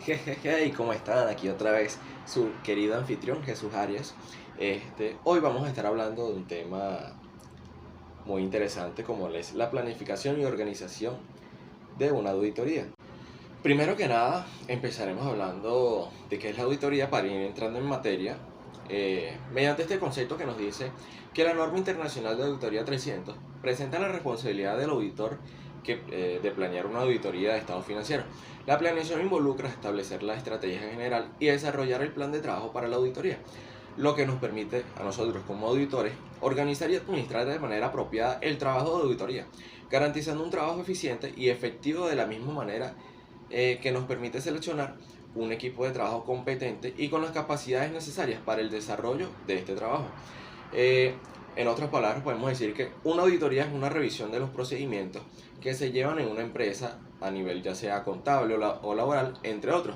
Jejeje, ¿y cómo están? Aquí otra vez su querido anfitrión Jesús Arias. Hoy vamos a estar hablando de un tema muy interesante como es la planificación y organización de una auditoría. Primero que nada, empezaremos hablando de qué es la auditoría para ir entrando en materia, mediante este concepto que nos dice que la norma internacional de auditoría 300 presenta la responsabilidad del auditor de planear una auditoría de estado financiero. La planeación involucra establecer la estrategia general y desarrollar el plan de trabajo para la auditoría, lo que nos permite a nosotros como auditores organizar y administrar de manera apropiada el trabajo de auditoría, garantizando un trabajo eficiente y efectivo de la misma manera que nos permite seleccionar un equipo de trabajo competente y con las capacidades necesarias para el desarrollo de este trabajo. Eh, en otras palabras, podemos decir que una auditoría es una revisión de los procedimientos que se llevan en una empresa a nivel ya sea contable o laboral, entre otros,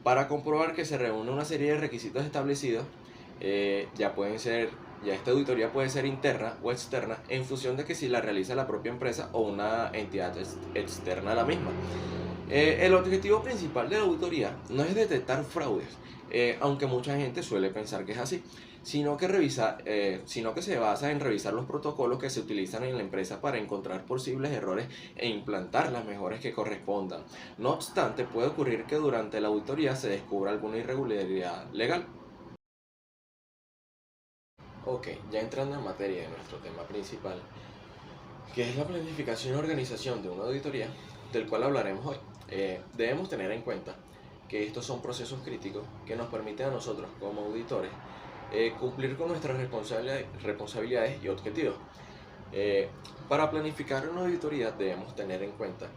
para comprobar que se reúne una serie de requisitos establecidos. Ya esta auditoría puede ser interna o externa en función de que si la realiza la propia empresa o una entidad externa a la misma. El objetivo principal de la auditoría no es detectar fraudes, aunque mucha gente suele pensar que es así, sino que se basa en revisar los protocolos que se utilizan en la empresa para encontrar posibles errores e implantar las mejoras que correspondan. No obstante, puede ocurrir que durante la auditoría se descubra alguna irregularidad legal. Ok, ya entrando en materia de nuestro tema principal, que es la planificación y organización de una auditoría, del cual hablaremos hoy. Debemos tener en cuenta que estos son procesos críticos que nos permiten a nosotros como auditores cumplir con nuestras responsabilidades y objetivos. Eh, para planificar una auditoría debemos tener en cuenta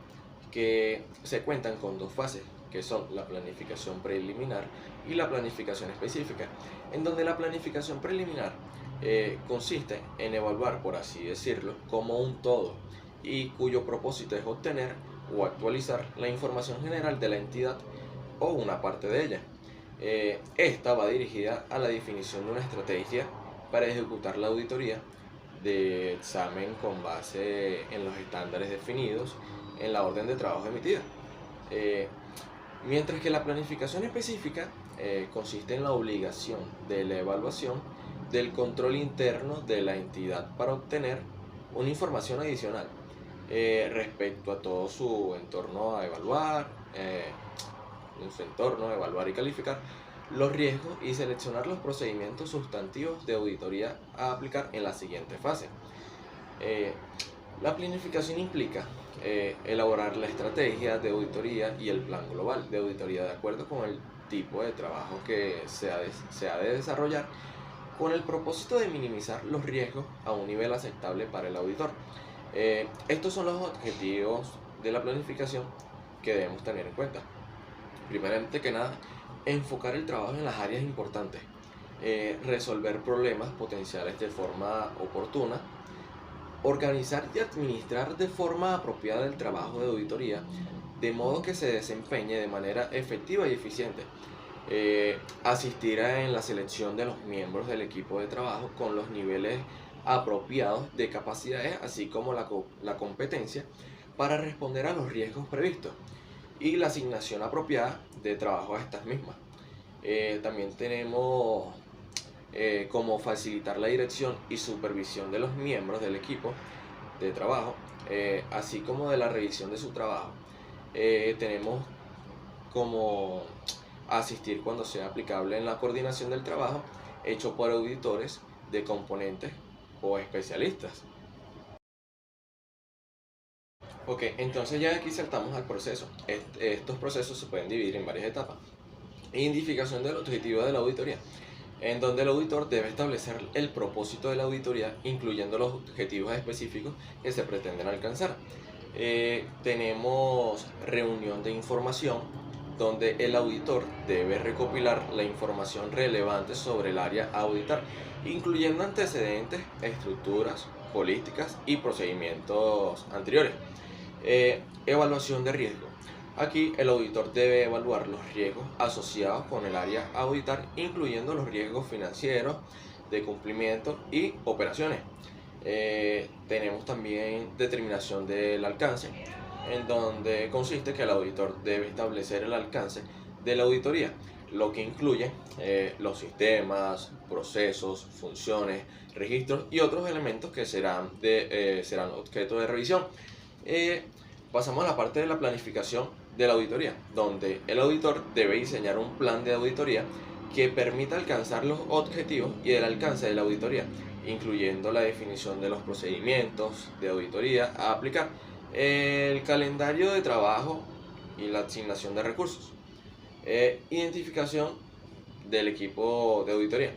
que se cuentan con dos fases, que son la planificación preliminar y la planificación específica, en donde la planificación preliminar consiste en evaluar, por así decirlo, como un todo y cuyo propósito es obtener o actualizar la información general de la entidad o una parte de ella. Esta va dirigida a la definición de una estrategia para ejecutar la auditoría de examen con base en los estándares definidos en la orden de trabajo emitida. Eh, Mientras que la planificación específica consiste en la obligación de la evaluación del control interno de la entidad para obtener una información adicional respecto a todo su entorno a evaluar, en su entorno, evaluar y calificar los riesgos y seleccionar los procedimientos sustantivos de auditoría a aplicar en la siguiente fase. Eh, la planificación implica elaborar la estrategia de auditoría y el plan global de auditoría de acuerdo con el tipo de trabajo que se ha de desarrollar con el propósito de minimizar los riesgos a un nivel aceptable para el auditor. Estos son los objetivos de la planificación que debemos tener en cuenta. Primeramente que nada, enfocar el trabajo en las áreas importantes, resolver problemas potenciales de forma oportuna, organizar y administrar de forma apropiada el trabajo de auditoría, de modo que se desempeñe de manera efectiva y eficiente. Asistir en la selección de los miembros del equipo de trabajo con los niveles apropiados de capacidades, así como la competencia para responder a los riesgos previstos y la asignación apropiada de trabajo a estas mismas. También tenemos como facilitar la dirección y supervisión de los miembros del equipo de trabajo, así como de la revisión de su trabajo. Tenemos como asistir cuando sea aplicable en la coordinación del trabajo hecho por auditores de componentes o especialistas. Ok, entonces ya aquí saltamos al proceso. Estos procesos se pueden dividir en varias etapas. Identificación del objetivo de la auditoría, en donde el auditor debe establecer el propósito de la auditoría, incluyendo los objetivos específicos que se pretenden alcanzar. Tenemos reunión de información, donde el auditor debe recopilar la información relevante sobre el área a auditar, incluyendo antecedentes, estructuras, políticas y procedimientos anteriores. Evaluación de riesgo. Aquí el auditor debe evaluar los riesgos asociados con el área a auditar, incluyendo los riesgos financieros, de cumplimiento y operaciones. Tenemos también determinación del alcance, en donde consiste que el auditor debe establecer el alcance de la auditoría, lo que incluye los sistemas, procesos, funciones, registros y otros elementos que serán objeto de revisión. Pasamos a la parte de la planificación de la auditoría, donde el auditor debe diseñar un plan de auditoría que permita alcanzar los objetivos y el alcance de la auditoría, incluyendo la definición de los procedimientos de auditoría a aplicar, el calendario de trabajo y la asignación de recursos. Identificación del equipo de auditoría.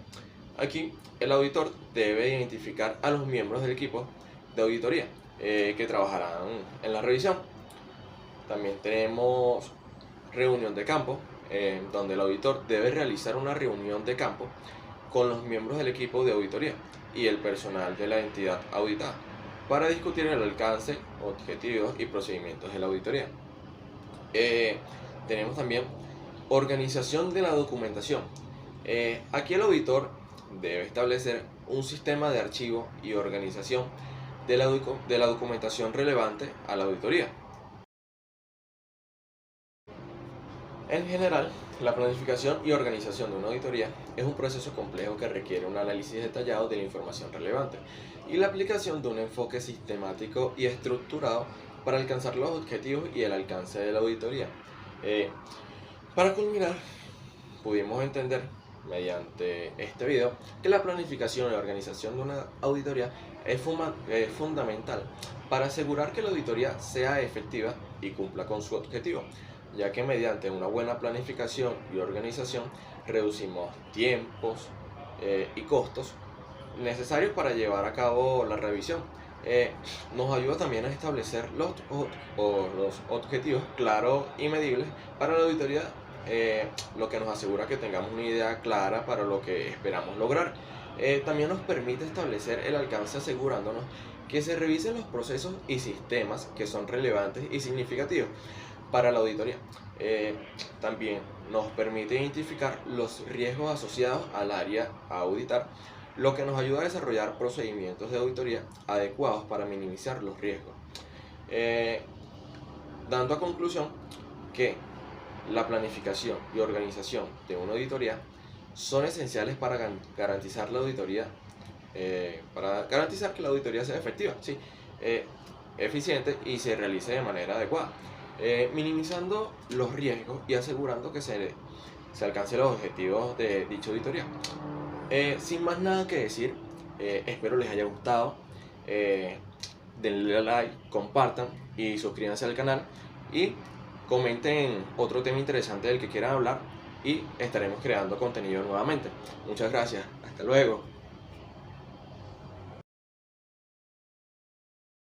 Aquí el auditor debe identificar a los miembros del equipo de auditoría que trabajarán en la revisión. También tenemos reunión de campo, donde el auditor debe realizar una reunión de campo con los miembros del equipo de auditoría y el personal de la entidad auditada para discutir el alcance, objetivos y procedimientos de la auditoría. Tenemos también organización de la documentación. Aquí el auditor debe establecer un sistema de archivo y organización de la documentación relevante a la auditoría. En general, la planificación y organización de una auditoría es un proceso complejo que requiere un análisis detallado de la información relevante y la aplicación de un enfoque sistemático y estructurado para alcanzar los objetivos y el alcance de la auditoría. Para culminar, pudimos entender mediante este video que la planificación y organización de una auditoría es fundamental para asegurar que la auditoría sea efectiva y cumpla con su objetivo, ya que mediante una buena planificación y organización reducimos tiempos y costos necesarios para llevar a cabo la revisión. Nos ayuda también a establecer los objetivos claros y medibles para la auditoría, lo que nos asegura que tengamos una idea clara para lo que esperamos lograr. También nos permite establecer el alcance asegurándonos que se revisen los procesos y sistemas que son relevantes y significativos para la auditoría. También nos permite identificar los riesgos asociados al área a auditar, lo que nos ayuda a desarrollar procedimientos de auditoría adecuados para minimizar los riesgos. Dando a conclusión que la planificación y organización de una auditoría son esenciales para garantizar la auditoría, para garantizar que la auditoría sea efectiva, ¿sí? Eficiente y se realice de manera adecuada, minimizando los riesgos y asegurando que se alcancen los objetivos de dicha auditoría. Sin más nada que decir, espero les haya gustado. Denle like, compartan y suscríbanse al canal y comenten otro tema interesante del que quieran hablar y estaremos creando contenido nuevamente. Muchas gracias, hasta luego.